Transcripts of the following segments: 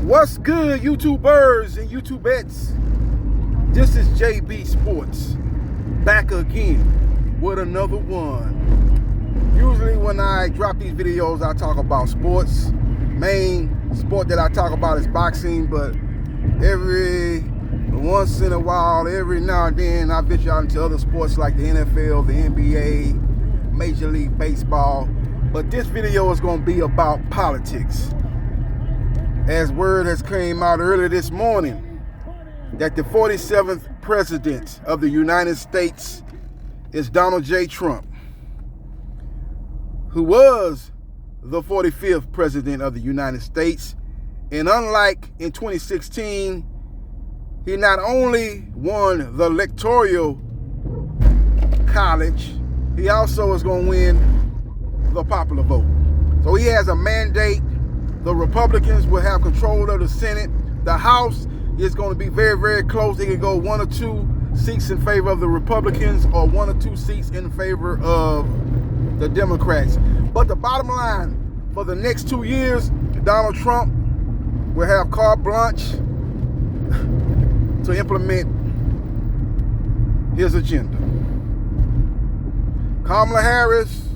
What's good, YouTubers and YouTubettes? This is JB Sports, back again with another one. Usually when I drop these videos, I talk about sports. Main sport that I talk about is boxing, but every once in a while, every now and then, I venture out into other sports like the NFL, the NBA, Major League Baseball. But this video is going to be about politics. As word has came out earlier this morning that the 47th president of the United States is Donald J. Trump, who was the 45th president of the United States. And unlike in 2016, he not only won the electoral college, he also is going to win the popular vote. So he has a mandate. The Republicans will have control of the Senate. The House is going to be very, very close. They can go 1 or 2 seats in favor of the Republicans or 1 or 2 seats in favor of the Democrats. But the bottom line, for the next 2 years, Donald Trump will have carte blanche to implement his agenda. Kamala Harris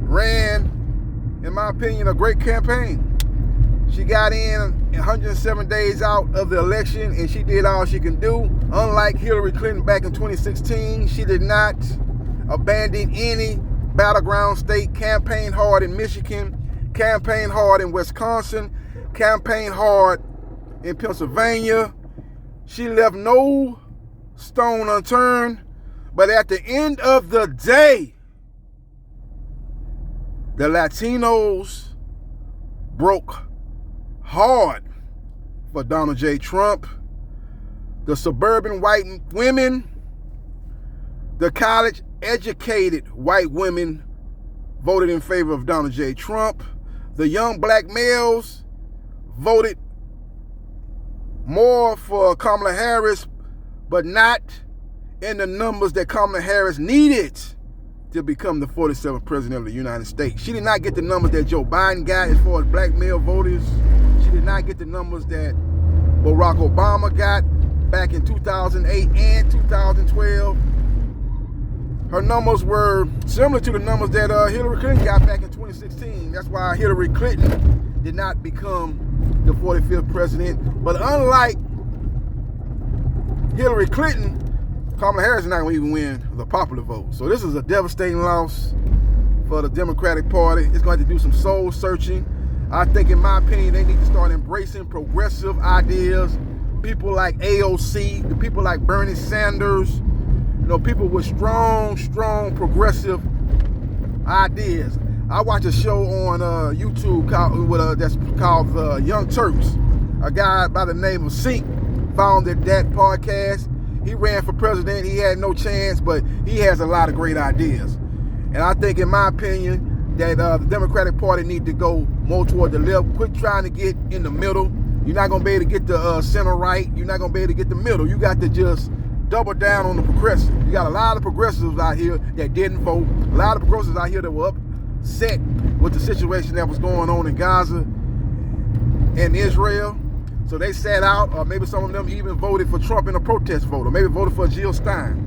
ran, in my opinion, a great campaign. She got in 107 days out of the election, and she did all she can do. Unlike Hillary Clinton back in 2016, she did not abandon any battleground state. Campaigned hard in Michigan, campaigned hard in Wisconsin, campaigned hard in Pennsylvania. She left no stone unturned. But at the end of the day, the Latinos broke hard for Donald J. Trump. The suburban white women, the college-educated white women voted in favor of Donald J. Trump. The young black males voted more for Kamala Harris, but not in the numbers that Kamala Harris needed to become the 47th president of the United States. She did not get the numbers that Joe Biden got as far as black male voters. She did not get the numbers that Barack Obama got back in 2008 and 2012. Her numbers were similar to the numbers that Hillary Clinton got back in 2016. That's why Hillary Clinton did not become the 45th president. But unlike Hillary Clinton, Kamala Harris is not going to even win the popular vote. So this is a devastating loss for the Democratic Party. It's going to have to do some soul searching. I think, in my opinion, they need to start embracing progressive ideas. People like AOC, the people like Bernie Sanders, people with strong progressive ideas. I watch a show on YouTube that's called The Young Turks. A guy by the name of Sink founded that podcast. He ran for president. He had no chance, but he has a lot of great ideas. And I think, in my opinion, that the Democratic Party need to go more toward the left. Quit trying to get in the middle. You're not going to be able to get the center right. You're not going to be able to get the middle. You got to just double down on the progressive. You got a lot of progressives out here that didn't vote. A lot of progressives out here that were upset with the situation that was going on in Gaza and Israel. So they sat out, or maybe some of them even voted for Trump in a protest vote, or maybe voted for Jill Stein.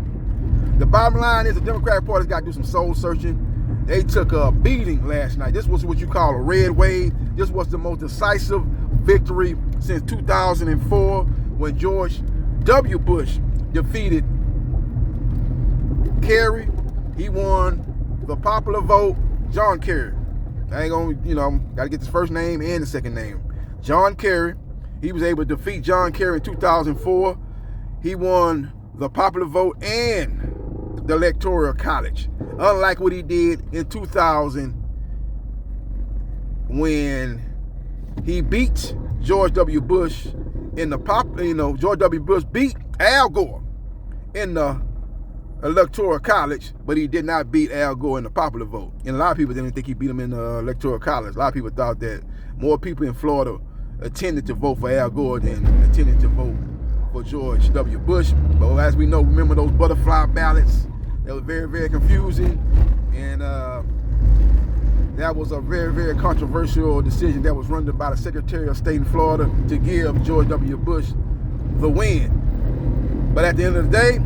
The bottom line is the Democratic Party's got to do some soul searching. They took a beating last night. This was what you call a red wave. This was the most decisive victory since 2004 when George W. Bush defeated Kerry. He won the popular vote. John Kerry. I ain't gonna, got to get his first name and the second name. John Kerry. He was able to defeat John Kerry in 2004. He won the popular vote and the electoral college. Unlike what he did in 2000 when he beat George W. Bush in the George W. Bush beat Al Gore in the electoral college, but he did not beat Al Gore in the popular vote. And a lot of people didn't think he beat him in the electoral college. A lot of people thought that more people in Florida attended to vote for Al Gore than attended to vote for George W. Bush. But as we know, remember those butterfly ballots? That was very, very confusing. And That was a very, very controversial decision that was rendered by the Secretary of State in Florida to give George W. Bush the win. But at the end of the day,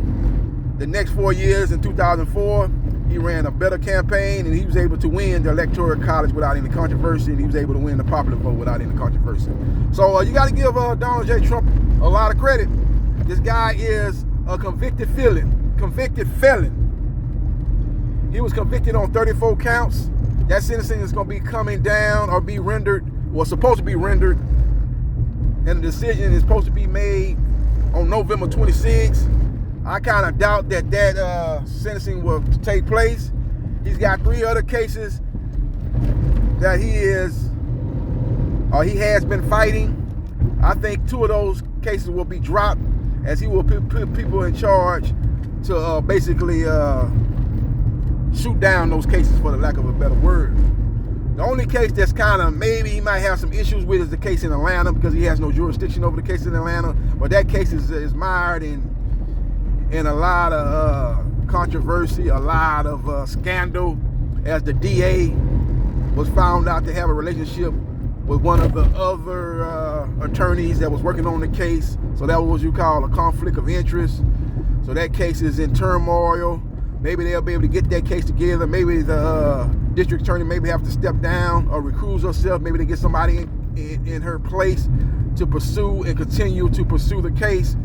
the next 4 years in 2004, he ran a better campaign and he was able to win the Electoral College without any controversy, and he was able to win the popular vote without any controversy. So you got to give Donald J. Trump a lot of credit. This guy is a convicted felon. He was convicted on 34 counts. That sentencing is going to be coming down or be rendered, was supposed to be rendered, and the decision is supposed to be made on November 26th. I kind of doubt that sentencing will take place. He's got 3 other cases that he has been fighting. I think 2 of those cases will be dropped, as he will put people in charge to basically shoot down those cases, for the lack of a better word. The only case that's kind of maybe he might have some issues with is the case in Atlanta, because he has no jurisdiction over the case in Atlanta. But that case is mired in a lot of controversy, a lot of scandal, as the DA was found out to have a relationship with one of the other attorneys that was working on the case. So that was what you call a conflict of interest. So that case is in turmoil. Maybe they'll be able to get that case together. Maybe the district attorney maybe have to step down or recuse herself. Maybe they get somebody in her place to pursue and continue to pursue the case.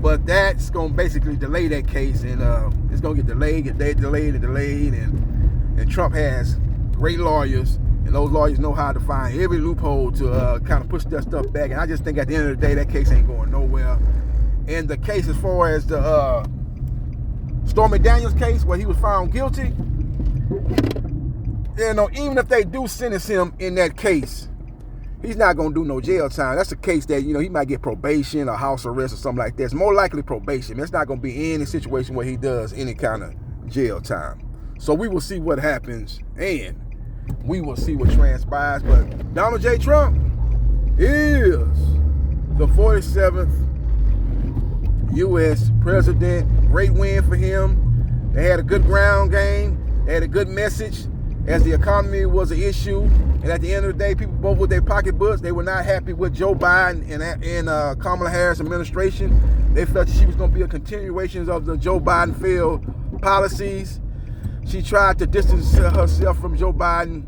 But that's going to basically delay that case, and it's going to get delayed, and Trump has great lawyers, and those lawyers know how to find every loophole to kind of push that stuff back. And I just think at the end of the day, that case ain't going nowhere. And the case as far as the Stormy Daniels case, where he was found guilty, even if they do sentence him in that case, he's not going to do no jail time. That's a case that, he might get probation or house arrest or something like that. It's more likely probation. It's not going to be any situation where he does any kind of jail time. So we will see what happens, and we will see what transpires. But Donald J. Trump is the 47th U.S. president. Great win for him. They had a good ground game. They had a good message as the economy was an issue. And at the end of the day, people both with their pocketbooks, they were not happy with Joe Biden and Kamala Harris administration. They felt she was going to be a continuation of the Joe Biden failed policies. She tried to distance herself from Joe Biden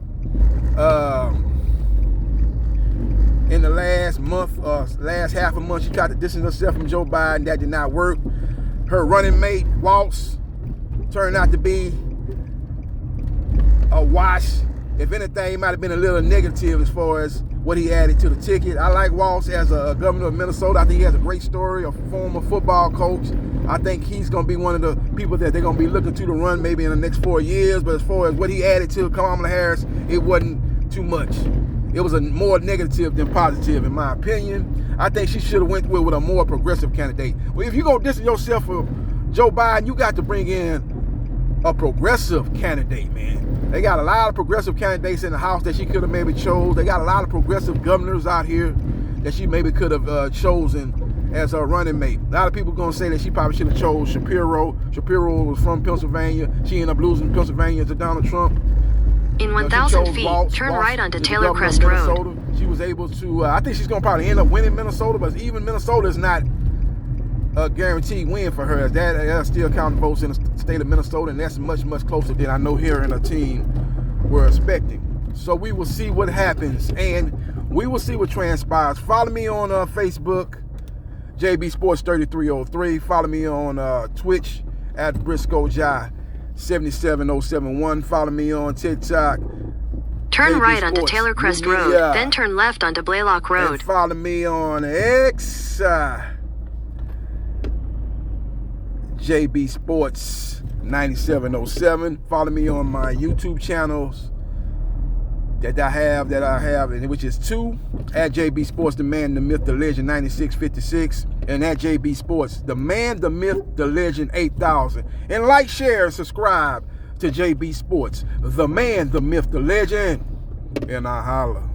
in the last month, last half a month. She tried to distance herself from Joe Biden. That did not work. Her running mate, Waltz, turned out to be a wash. If anything, he might have been a little negative as far as what he added to the ticket. I like Waltz as a governor of Minnesota. I think he has a great story, a former football coach. I think he's going to be one of the people that they're going to be looking to run maybe in the next 4 years. But as far as what he added to Kamala Harris, it wasn't too much. It was a more negative than positive, in my opinion. I think she should have went with a more progressive candidate. Well, if you're going to distance yourself from Joe Biden, you got to bring in a progressive candidate, man. They got a lot of progressive candidates in the House that she could have maybe chose. They got a lot of progressive governors out here that she maybe could have chosen as her running mate. A lot of people going to say that she probably should have chose Shapiro. Shapiro was from Pennsylvania. She ended up losing Pennsylvania to Donald Trump. In 1,000 feet, turn right onto Taylor Crest Road. She was able to, I think she's going to probably end up winning Minnesota, but even Minnesota is not a guaranteed win for her. As that still counting votes in the state of Minnesota, and that's much, much closer than I know her and her team were expecting. So we will see what happens, and we will see what transpires. Follow me on Facebook, JB Sports 3303. Follow me on Twitch at Briscoe Jai 77071. Follow me on TikTok. Turn JB right Sports, onto Taylor Crest New Road, Media. then turn left onto Blaylock Road. And follow me on X, JB Sports 9707. Follow me on my YouTube channels that I have, and which is 2 at JB Sports, the man, the myth, the legend 9656, and at JB Sports, the man, the myth, the legend 8000. And like, share, and subscribe to JB Sports, the man, the myth, the legend, and I holla.